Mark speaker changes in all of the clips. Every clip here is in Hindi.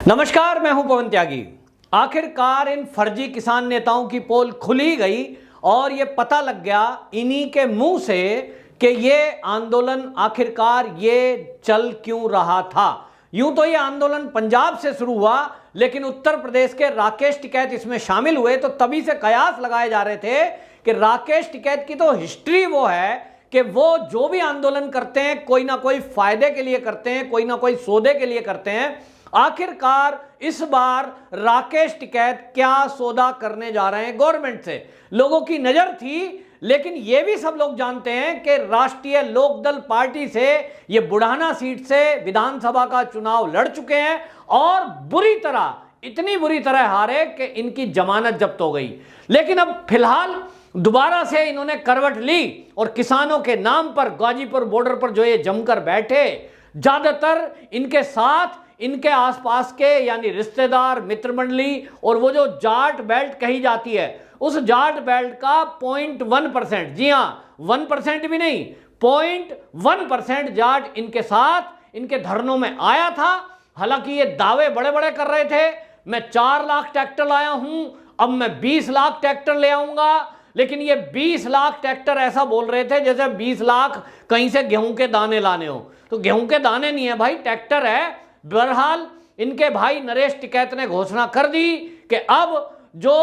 Speaker 1: नमस्कार, मैं हूं पवन त्यागी। आखिरकार इन फर्जी किसान नेताओं की पोल खुली गई और ये पता लग गया इन्हीं के मुंह से कि ये आंदोलन आखिरकार ये चल क्यों रहा था। यूं तो ये आंदोलन पंजाब से शुरू हुआ, लेकिन उत्तर प्रदेश के राकेश टिकैत इसमें शामिल हुए, तो तभी से कयास लगाए जा रहे थे कि राकेश टिकैत की तो हिस्ट्री वो है कि वो जो भी आंदोलन करते हैं कोई ना कोई फायदे के लिए करते हैं, कोई ना कोई सौदे के लिए करते हैं। आखिरकार इस बार राकेश टिकैत क्या सौदा करने जा रहे हैं गवर्नमेंट से, लोगों की नजर थी। लेकिन यह भी सब लोग जानते हैं कि राष्ट्रीय लोकदल पार्टी से ये बुढ़ाना सीट से विधानसभा का चुनाव लड़ चुके हैं और बुरी तरह, इतनी बुरी तरह हारे कि इनकी जमानत जब्त हो गई। लेकिन अब फिलहाल दोबारा से इन्होंने करवट ली और किसानों के नाम पर गाजीपुर बॉर्डर पर जो ये जमकर बैठे, ज्यादातर इनके साथ इनके आसपास के यानी रिश्तेदार, मित्र मंडली और वो जो जाट बेल्ट कही जाती है, उस जाट बेल्ट का 0.1%, जी हाँ 1% भी नहीं, 0.1% जाट इनके साथ इनके धरनों में आया था। हालांकि ये दावे बड़े बड़े कर रहे थे, मैं 4 लाख ट्रैक्टर लाया हूं, अब मैं 20 लाख ट्रैक्टर ले आऊंगा। लेकिन ये 20 लाख ट्रैक्टर ऐसा बोल रहे थे जैसे 20 लाख कहीं से गेहूं के दाने लाने हो। तो गेहूं के दाने नहीं है भाई, ट्रैक्टर है। बहरहाल इनके भाई नरेश टिकैत ने घोषणा कर दी कि अब जो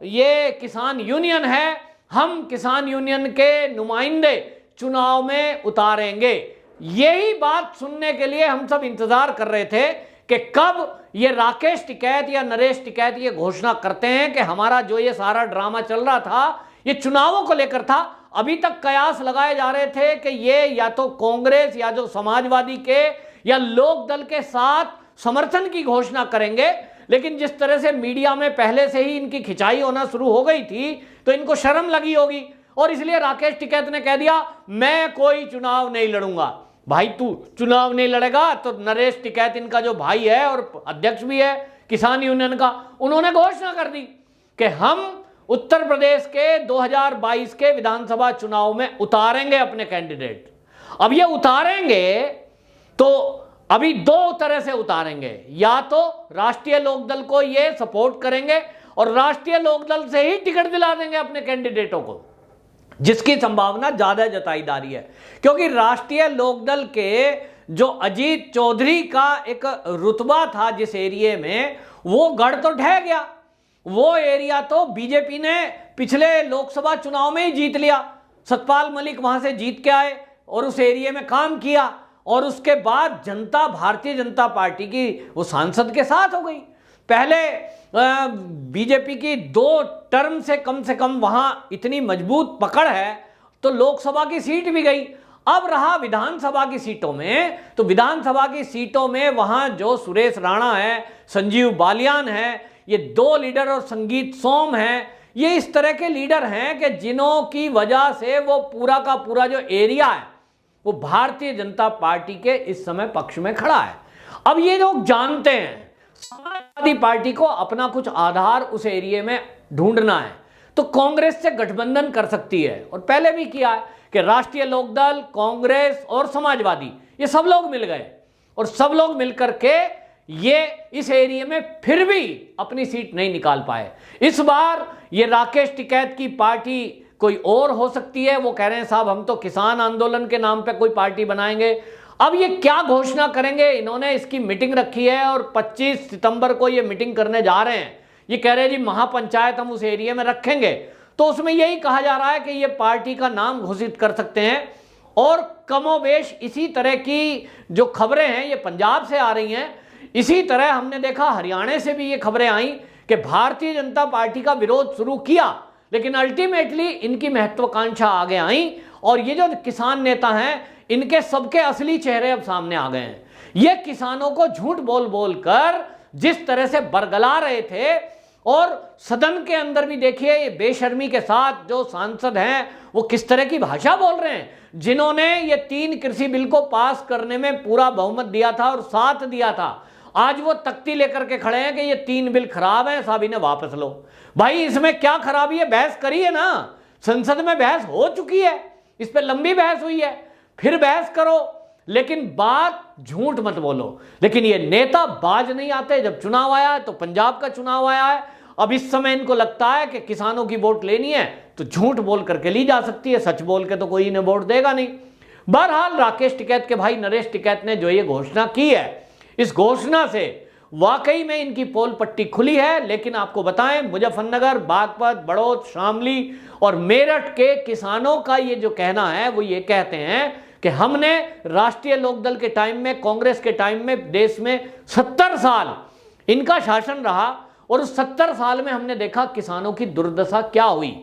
Speaker 1: ये किसान यूनियन है, हम किसान यूनियन के नुमाइंदे चुनाव में उतारेंगे। यही बात सुनने के लिए हम सब इंतजार कर रहे थे कि कब ये राकेश टिकैत या नरेश टिकैत ये घोषणा करते हैं कि हमारा जो ये सारा ड्रामा चल रहा था ये चुनावों को लेकर था। अभी तक कयास लगाए जा रहे थे कि ये या तो कांग्रेस या जो समाजवादी के या लोक दल के साथ समर्थन की घोषणा करेंगे। लेकिन जिस तरह से मीडिया में पहले से ही इनकी खिंचाई होना शुरू हो गई थी तो इनको शर्म लगी होगी और इसलिए राकेश टिकैत ने कह दिया मैं कोई चुनाव नहीं लड़ूंगा। भाई तू चुनाव नहीं लड़ेगा तो नरेश टिकैत इनका जो भाई है और अध्यक्ष भी है किसान यूनियन का, उन्होंने घोषणा कर दी कि हम उत्तर प्रदेश के 2022 के विधानसभा चुनाव में उतारेंगे अपने कैंडिडेट। अब ये उतारेंगे तो अभी 2 तरह से उतारेंगे, या तो राष्ट्रीय लोकदल को ये सपोर्ट करेंगे और राष्ट्रीय लोकदल से ही टिकट दिला देंगे अपने कैंडिडेटों को, जिसकी संभावना ज्यादा जताई जा रही है। क्योंकि राष्ट्रीय लोकदल के जो अजीत चौधरी का एक रुतबा था जिस एरिया में, वो गढ़ तो ढह गया। वो एरिया तो बीजेपी ने पिछले लोकसभा चुनाव में ही जीत लिया। सतपाल मलिक वहां से जीत के आए और उस एरिया में काम किया और उसके बाद जनता भारतीय जनता पार्टी की वो सांसद के साथ हो गई। पहले बीजेपी की 2 टर्म से कम वहां इतनी मजबूत पकड़ है तो लोकसभा की सीट भी गई। अब रहा विधानसभा की सीटों में, तो विधानसभा की सीटों में वहां जो सुरेश राणा है, संजीव बालियान है, ये 2 लीडर और संगीत सोम हैं, ये इस तरह के लीडर हैं कि जिन्हों की वजह से वो पूरा का पूरा जो एरिया है वो भारतीय जनता पार्टी के इस समय पक्ष में खड़ा है। अब ये लोग जानते हैं समाजवादी पार्टी को अपना कुछ आधार उस एरिया में ढूंढना है तो कांग्रेस से गठबंधन कर सकती है, और पहले भी किया है कि राष्ट्रीय लोकदल, कांग्रेस और समाजवादी ये सब लोग मिल गए और सब लोग मिलकर के ये इस एरिया में फिर भी अपनी सीट नहीं निकाल पाए। इस बार ये राकेश टिकैत की पार्टी कोई और हो सकती है। वो कह रहे हैं साहब हम तो किसान आंदोलन के नाम पे कोई पार्टी बनाएंगे। अब ये क्या घोषणा करेंगे, इन्होंने इसकी मीटिंग रखी है और 25 सितंबर को ये मीटिंग करने जा रहे हैं। ये कह रहे हैं जी महापंचायत हम उस एरिया में रखेंगे, तो उसमें यही कहा जा रहा है कि ये पार्टी का नाम घोषित कर सकते हैं। और कमोबेश इसी तरह की जो खबरें हैं ये पंजाब से आ रही हैं। इसी तरह हमने देखा हरियाणा से भी ये खबरें आई कि भारतीय जनता पार्टी का विरोध शुरू किया, लेकिन अल्टीमेटली इनकी महत्वाकांक्षा आगे आई और ये जो किसान नेता हैं इनके सबके असली चेहरे अब सामने आ गए हैं। ये किसानों को झूठ बोल बोल कर जिस तरह से बरगला रहे थे, और सदन के अंदर भी देखिए ये बेशर्मी के साथ जो सांसद हैं वो किस तरह की भाषा बोल रहे हैं, जिन्होंने ये 3 कृषि बिल को पास करने में पूरा बहुमत दिया था और साथ दिया था, आज वो तख्ती लेकर के खड़े हैं कि ये 3 बिल खराब हैं, साहब इन्हें वापस लो। भाई इसमें क्या खराबी है, बहस करिए ना, संसद में बहस हो चुकी है, इस पर लंबी बहस हुई है, फिर बहस करो। लेकिन बात झूठ मत बोलो। लेकिन ये नेता बाज नहीं आते। जब चुनाव आया है तो पंजाब का चुनाव आया है, अब इस समय इनको लगता है कि किसानों की वोट लेनी है तो झूठ बोल करके ली जा सकती है, सच बोल के तो कोई इन्हें वोट देगा नहीं। बहरहाल राकेश टिकैत के भाई नरेश टिकैत ने जो ये घोषणा की है, इस घोषणा से वाकई में इनकी पोल पट्टी खुली है। लेकिन आपको बताएं, मुजफ्फरनगर, बागपत, बड़ौद, शामली और मेरठ के किसानों का ये जो कहना है, वो ये कहते हैं कि हमने राष्ट्रीय लोकदल के टाइम में, कांग्रेस के टाइम में देश में 70 साल इनका शासन रहा और उस 70 साल में हमने देखा किसानों की दुर्दशा क्या हुई।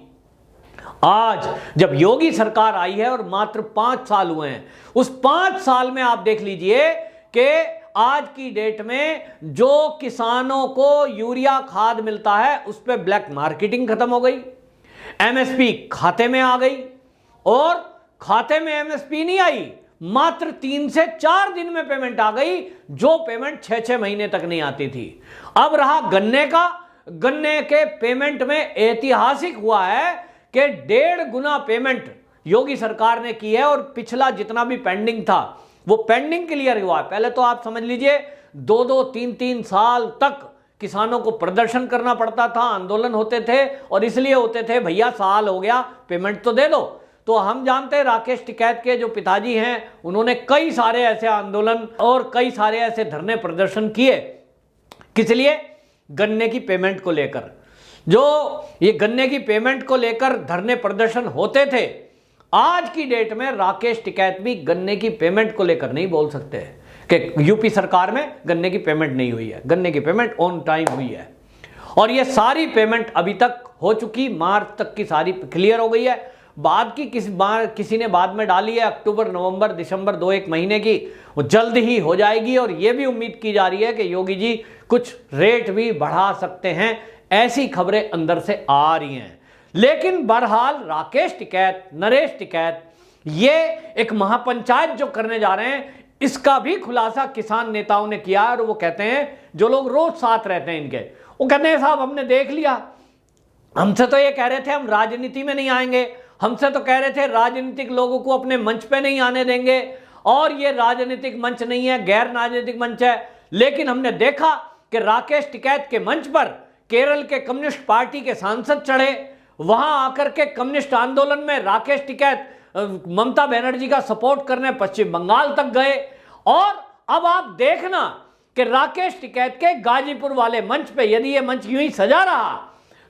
Speaker 1: आज जब योगी सरकार आई है और मात्र 5 साल हुए हैं, उस 5 साल में आप देख लीजिए कि आज की डेट में जो किसानों को यूरिया खाद मिलता है उस पर ब्लैक मार्केटिंग खत्म हो गई, एमएसपी खाते में आ गई और खाते में एमएसपी नहीं आई, मात्र 3 से 4 दिन में पेमेंट आ गई, जो पेमेंट 6-6 महीने तक नहीं आती थी। अब रहा गन्ने का, गन्ने के पेमेंट में ऐतिहासिक हुआ है कि 1.5 गुना पेमेंट योगी सरकार ने की है और पिछला जितना भी पेंडिंग था वो पेंडिंग क्लियर हुआ है। पहले तो आप समझ लीजिए 2-2, 3-3 साल तक किसानों को प्रदर्शन करना पड़ता था, आंदोलन होते थे और इसलिए होते थे भैया साल हो गया पेमेंट तो दे दो। तो हम जानते हैं राकेश टिकैत के जो पिताजी हैं उन्होंने कई सारे ऐसे आंदोलन और कई सारे ऐसे धरने प्रदर्शन किए, किस लिए? गन्ने की पेमेंट को लेकर। जो ये गन्ने की पेमेंट को लेकर धरने प्रदर्शन होते थे, आज की डेट में राकेश टिकैत भी गन्ने की पेमेंट को लेकर नहीं बोल सकते कि यूपी सरकार में गन्ने की पेमेंट नहीं हुई है। गन्ने की पेमेंट ऑन टाइम हुई है और ये सारी पेमेंट अभी तक हो चुकी, मार्च तक की सारी क्लियर हो गई है। बाद की किसी ने बाद में डाली है अक्टूबर, नवंबर, दिसंबर 2-1 महीने की, वो जल्द ही हो जाएगी और ये भी उम्मीद की जा रही है कि योगी जी कुछ रेट भी बढ़ा सकते हैं, ऐसी खबरें अंदर से आ रही हैं। लेकिन बहरहाल राकेश टिकैत, नरेश टिकैत ये एक महापंचायत जो करने जा रहे हैं, इसका भी खुलासा किसान नेताओं ने किया और वो कहते हैं, जो लोग रोज साथ रहते हैं इनके, वो कहते हैं साहब हमने देख लिया, हमसे तो ये कह रहे थे हम राजनीति में नहीं आएंगे, हमसे तो कह रहे थे राजनीतिक लोगों को अपने मंच पे नहीं आने देंगे और ये राजनीतिक मंच नहीं है, गैर राजनीतिक मंच है। लेकिन हमने देखा कि राकेश टिकैत के मंच पर केरल के कम्युनिस्ट पार्टी के सांसद चढ़े, वहां आकर के कम्युनिस्ट आंदोलन में राकेश टिकैत ममता बनर्जी का सपोर्ट करने पश्चिम बंगाल तक गए। और अब आप देखना कि राकेश टिकैत के गाजीपुर वाले मंच पे यदि ये मंच यूं ही सजा रहा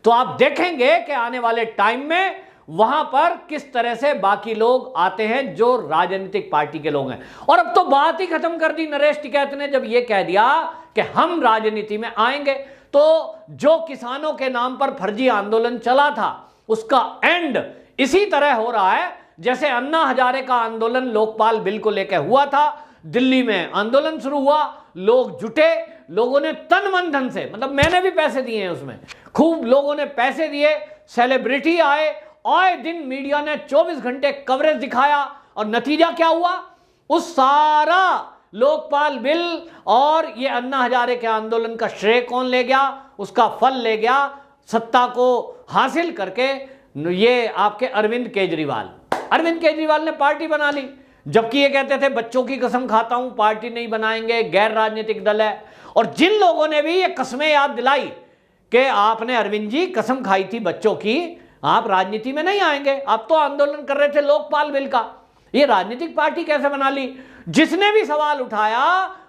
Speaker 1: तो आप देखेंगे कि आने वाले टाइम में वहां पर किस तरह से बाकी लोग आते हैं जो राजनीतिक पार्टी के लोग हैं। और अब तो बात ही खत्म कर दी नरेश टिकैत ने जब ये कह दिया कि हम राजनीति में आएंगे। तो जो किसानों के नाम पर फर्जी आंदोलन चला था उसका एंड इसी तरह हो रहा है जैसे अन्ना हजारे का आंदोलन लोकपाल बिल को लेकर हुआ था। दिल्ली में आंदोलन शुरू हुआ, लोग जुटे, लोगों ने तन मन धन से, मतलब मैंने भी पैसे दिए हैं उसमें, खूब लोगों ने पैसे दिए, सेलिब्रिटी आए दिन मीडिया ने 24 घंटे कवरेज दिखाया और नतीजा क्या हुआ? उस सारा लोकपाल बिल और ये अन्ना हजारे के आंदोलन का श्रेय कौन ले गया? उसका फल ले गया सत्ता को हासिल करके ये आपके अरविंद केजरीवाल। अरविंद केजरीवाल ने पार्टी बना ली, जबकि ये कहते थे बच्चों की कसम खाता हूं पार्टी नहीं बनाएंगे, गैर राजनीतिक दल है। और जिन लोगों ने भी ये कसमें याद दिलाई कि आपने अरविंद जी कसम खाई थी बच्चों की, आप राजनीति में नहीं आएंगे, आप तो आंदोलन कर रहे थे लोकपाल बिल का, ये राजनीतिक पार्टी कैसे बना ली? जिसने भी सवाल उठाया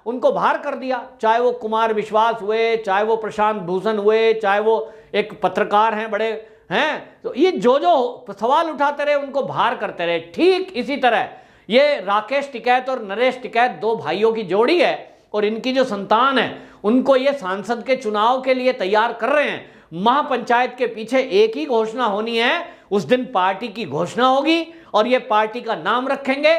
Speaker 1: उनको बाहर कर दिया, चाहे वो कुमार विश्वास हुए, चाहे वो प्रशांत भूषण हुए, चाहे वो एक पत्रकार हैं बड़े हैं, तो ये जो सवाल उठाते रहे उनको बाहर करते रहे। ठीक इसी तरह ये राकेश टिकैत और नरेश टिकैत दो भाइयों की जोड़ी है और इनकी जो संतान है उनको ये सांसद के चुनाव के लिए तैयार कर रहे हैं। महापंचायत के पीछे एक ही घोषणा होनी है, उस दिन पार्टी की घोषणा होगी और ये पार्टी का नाम रखेंगे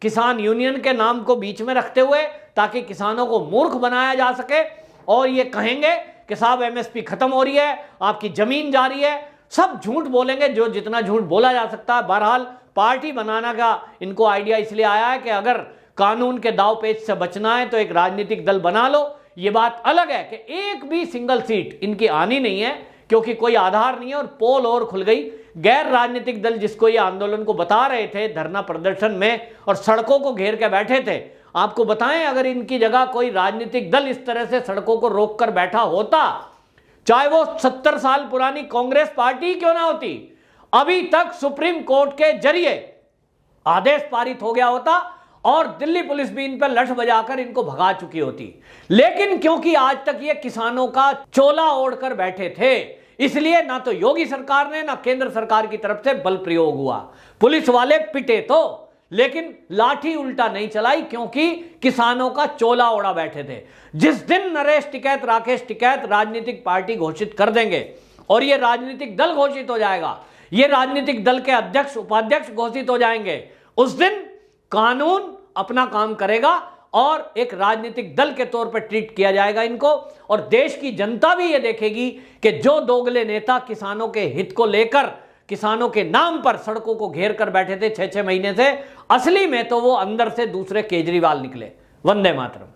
Speaker 1: किसान यूनियन के नाम को बीच में रखते हुए, ताकि किसानों को मूर्ख बनाया जा सके और ये कहेंगे कि साहब एमएसपी खत्म हो रही है, आपकी जमीन जा रही है, सब झूठ बोलेंगे जो जितना झूठ बोला जा सकता है। बहरहाल पार्टी बनाना का इनको आइडिया इसलिए आया है कि अगर कानून के दाव पेच से बचना है तो एक राजनीतिक दल बना लो। ये बात अलग है कि एक भी सिंगल सीट इनकी आनी नहीं है क्योंकि कोई आधार नहीं है और पोल और खुल गई गैर राजनीतिक दल जिसको ये आंदोलन को बता रहे थे धरना प्रदर्शन में और सड़कों को घेर के बैठे थे, आपको बताएं अगर इनकी जगह कोई राजनीतिक दल इस तरह से सड़कों को रोक कर बैठा होता, चाहे वो 70 साल पुरानी कांग्रेस पार्टी क्यों ना होती, अभी तक सुप्रीम कोर्ट के जरिए आदेश पारित हो गया होता और दिल्ली पुलिस भी इन पर लठ बजाकर इनको भगा चुकी होती। लेकिन क्योंकि आज तक ये किसानों का चोला ओढ़कर बैठे थे, इसलिए ना तो योगी सरकार ने ना केंद्र सरकार की तरफ से बल प्रयोग हुआ। पुलिस वाले पिटे तो, लेकिन लाठी उल्टा नहीं चलाई, क्योंकि किसानों का चोला ओढ़ा बैठे थे। जिस दिन नरेश टिकैत, राकेश टिकैत राजनीतिक पार्टी घोषित कर देंगे और ये राजनीतिक दल घोषित हो जाएगा, ये राजनीतिक दल के अध्यक्ष उपाध्यक्ष घोषित हो जाएंगे, उस दिन कानून अपना काम करेगा और एक राजनीतिक दल के तौर पर ट्रीट किया जाएगा इनको। और देश की जनता भी ये देखेगी कि जो दोगले नेता किसानों के हित को लेकर, किसानों के नाम पर सड़कों को घेर कर बैठे थे 6-6 महीने से, असली में तो वो अंदर से दूसरे केजरीवाल निकले। वंदे मातरम।